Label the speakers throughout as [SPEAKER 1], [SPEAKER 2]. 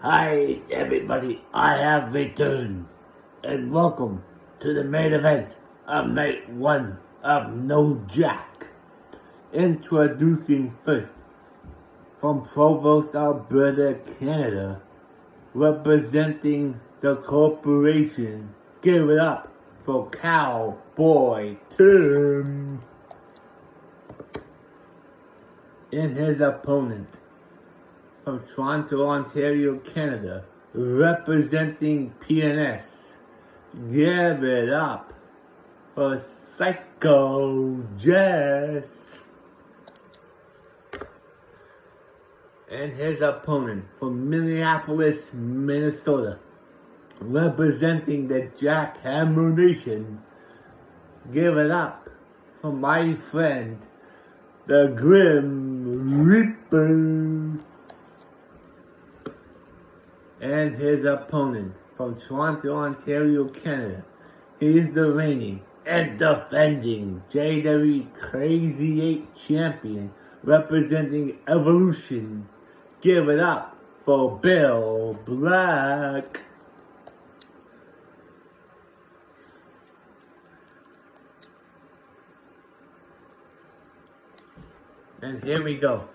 [SPEAKER 1] Hi everybody, I have returned and welcome to the main event of night 1 of No Jack. Introducing first, from Provost, Alberta, Canada, representing the corporation, give it up for Cowboy Tim. And his opponent, from Toronto, Ontario, Canada, representing PNS. Give it up for Psycho Jess. And his opponent, from Minneapolis, Minnesota, representing the Jackhammer Nation. Give it up for my friend, the Grim Reaper. And his opponent, from Toronto, Ontario, Canada. He is the reigning and defending JWE Crazy 8 champion, representing Evolution. Give it up for Bill Black. And here we go.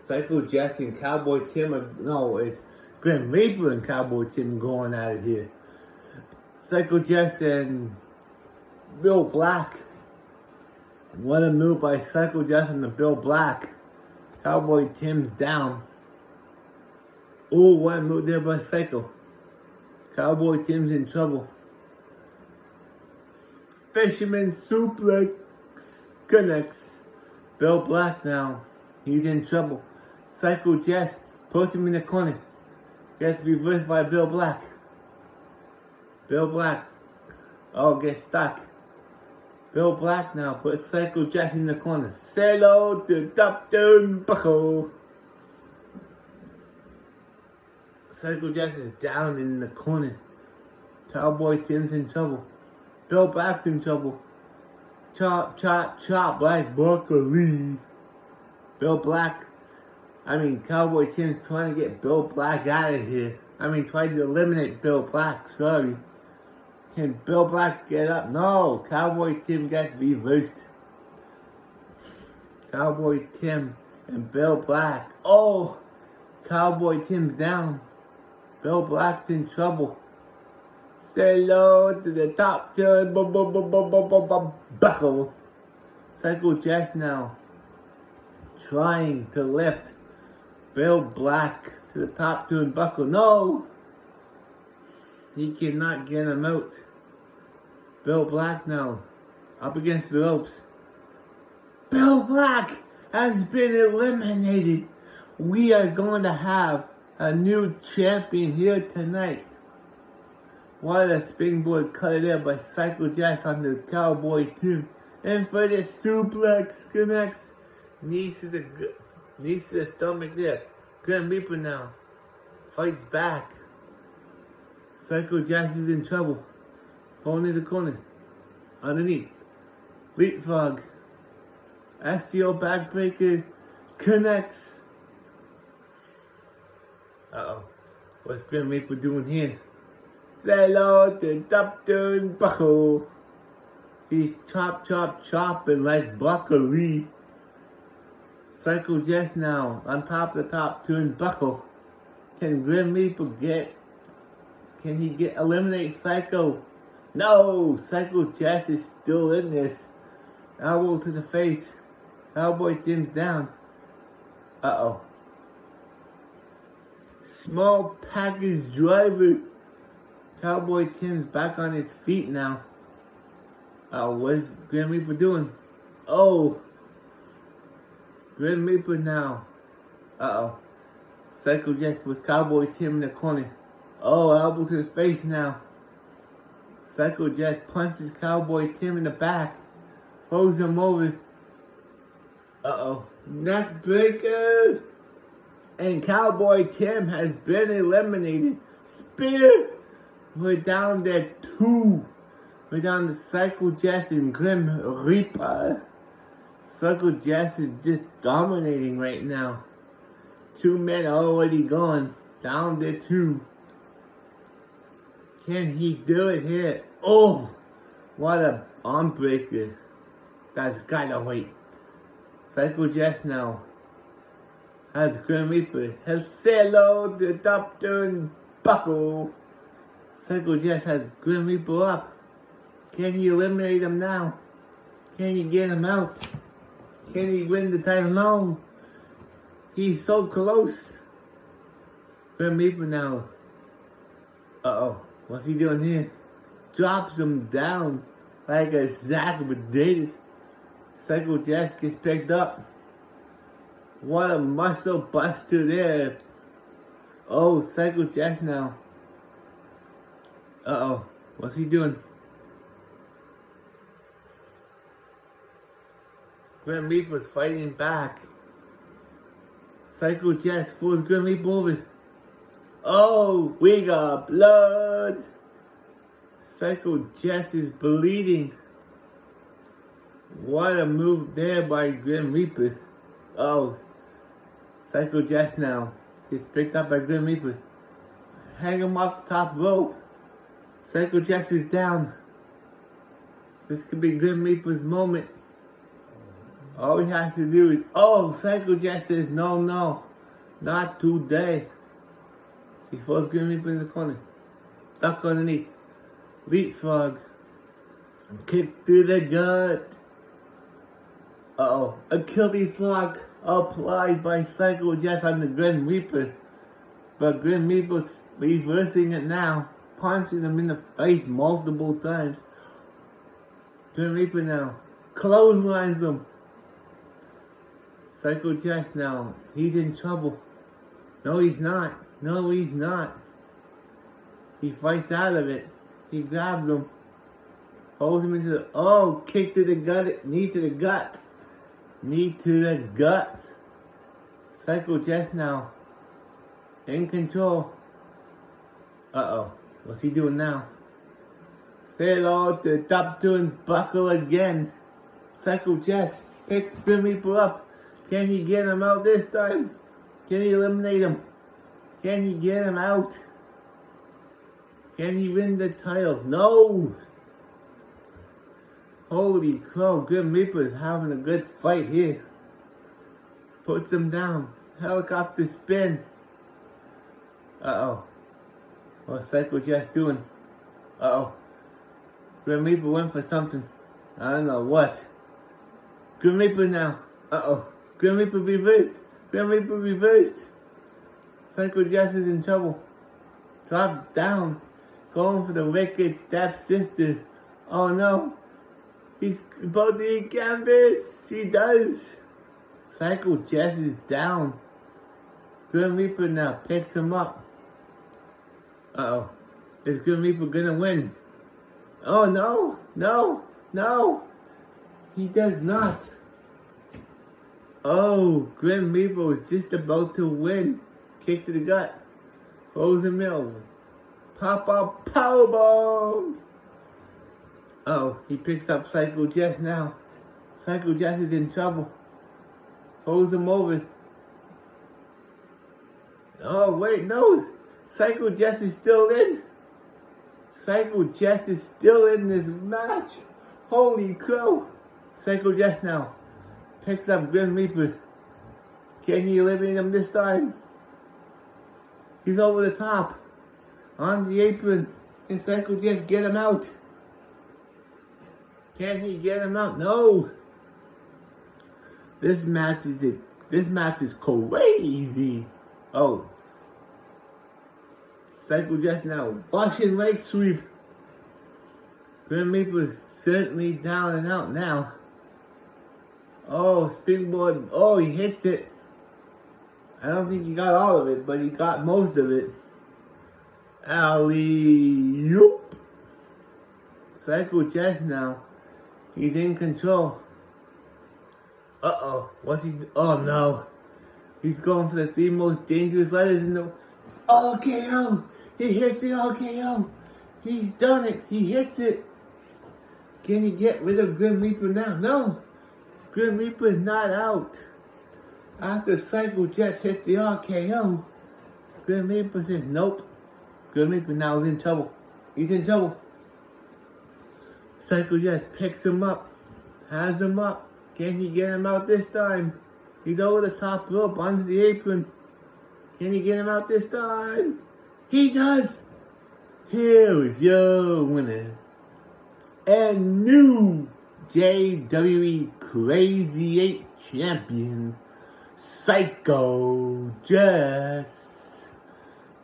[SPEAKER 1] Psycho Jess and Cowboy Tim it's Grim Reaper and Cowboy Tim going at it here. Psycho Jess and Bill Black. What a move by Psycho Jess and the Bill Black. Cowboy Tim's down. Oh, what a move there by Psycho. Cowboy Tim's in trouble. Fisherman suplex connects. Bill Black now. He's in trouble. Psycho Jess puts him in the corner. Gets reversed by Bill Black. Bill Black. Gets stuck. Bill Black now puts Psycho Jess in the corner. Say hello to Dr. Buckle. Psycho Jess is down in the corner. Cowboy Tim's in trouble. Bill Black's in trouble. Chop, chop, chop like broccoli. Cowboy Tim's trying to get Bill Black out of here. Trying to eliminate Bill Black, sorry. Can Bill Black get up? No, Cowboy Tim gets reversed. Cowboy Tim and Bill Black. Oh, Cowboy Tim's down. Bill Black's in trouble. Say hello to the top turn, buckle. Psycho Jess now trying to lift Bill Black to the top turnbuckle. No! He cannot get him out. Bill Black now up against the ropes. Bill Black has been eliminated. We are going to have a new champion here tonight. What a springboard cut there by Psycho Jess on the Cowboy Tim. And for the suplex connects. Knees to the stomach there. Grim Reaper now fights back. Psycho Jess is in trouble. Holding the corner. Underneath. Leapfrog. STO backbreaker connects. What's Grim Reaper doing here? Say hello to Dr. Buckle. He's chopping like broccoli. Psycho Jess now on top of the top turnbuckle. Can Grim Reaper eliminate Psycho? No! Psycho Jess is still in this. Elbow to the face. Cowboy Tim's down. Small package driver. Cowboy Tim's back on his feet now. What's Grim Reaper doing? Grim Reaper now. Psycho Jess puts Cowboy Tim in the corner. Elbow to the face now. Psycho Jess punches Cowboy Tim in the back. Throws him over. Neck breaker. And Cowboy Tim has been eliminated. Spear. We're down there 2. We're down to Psycho Jess and Grim Reaper. Psycho Jess is just dominating right now. 2 men are already gone. down there too. Can he do it here? Oh, what a arm breaker. That's gotta wait. Psycho Jess now has Grim Reaper. Has hello the top turn buckle. Psycho Jess has Grim Reaper up. Can he eliminate him now? Can he get him out? Can he win the title? No. He's so close. Grim Reaper now. Uh-oh. What's he doing here? Drops him down like a sack of potatoes. Psycho Jess gets picked up. What a muscle buster there. Oh, Psycho Jess now. Uh-oh. What's he doing? Grim Reaper's fighting back. Psycho Jess fools Grim Reaper over. Oh, we got blood. Psycho Jess is bleeding. What a move there by Grim Reaper. Oh, Psycho Jess now gets picked up by Grim Reaper. Hang him off the top rope. Psycho Jess is down. This could be Grim Reaper's moment. All he has to do is, oh, Psycho Jess says, no, not today. He throws Grim Reaper in the corner. Duck underneath. Leapfrog. Kick to the gut. Uh-oh. Achilles lock applied by Psycho Jess on the Grim Reaper. But Grim Reaper's reversing it now. Punching him in the face multiple times. Grim Reaper now clotheslines him. Psycho Jess now. He's in trouble. No, he's not. No, he's not. He fights out of it. He grabs him. Holds him into the... Oh, kick to the gut. Knee to the gut. Knee to the gut. Psycho Jess now. In control. Uh-oh. What's he doing now? Say hello to the top turn buckle again. Psycho Jess picks Grim Reaper up. Can he get him out this time? Can he eliminate him? Can he get him out? Can he win the title? No! Holy crow, Grim Reaper is having a good fight here. Puts him down. Helicopter spin. Uh-oh. What's Psycho Jess doing? Uh-oh. Grim Reaper went for something. I don't know what. Grim Reaper now. Uh-oh. Grim Reaper reversed. Grim Reaper reversed. Psycho Jess is in trouble. Drops down. Going for the wicked stepsister. Oh no. He's about to eat canvas. He does. Psycho Jess is down. Grim Reaper now picks him up. Uh-oh. Is Grim Reaper gonna win? Oh no. No. He does not. Oh, Grim Reaper was just about to win. Kick to the gut. Throws him over. Pop up powerbomb. Oh, he picks up Psycho Jess now. Psycho Jess is in trouble. Throws him over. Oh, wait, no. Psycho Jess is still in. Psycho Jess is still in this match. Holy crow. Psycho Jess now picks up Grim Reaper. Can he eliminate him this time? He's over the top. On the apron. Can Psycho Jess get him out? Can he get him out? No. This match is it. This match is crazy. Oh. Psycho Jess now. Russian leg sweep. Grim Reaper's certainly down and out now. Oh, springboard. Oh, he hits it. I don't think he got all of it, but he got most of it. Alley-oop. Psycho Jess now. He's in control. Uh-oh. What's he... Oh, no. He's going for the 3 most dangerous letters in the... RKO. He hits the RKO. He's done it. He hits it. Can he get rid of Grim Reaper now? No. Grim Reaper is not out. After Psycho Jess hits the RKO, Grim Reaper says, nope. Grim Reaper now is in trouble. He's in trouble. Psycho just picks him up. Has him up. Can he get him out this time? He's over the top rope, onto the apron. Can he get him out this time? He does! Here is your winner. And new JWE Crazy 8 champion, Psycho Jess.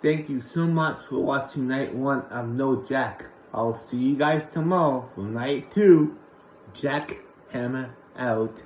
[SPEAKER 1] Thank you so much for watching night 1 of No Jack. I'll see you guys tomorrow for night 2. Jackhammer out.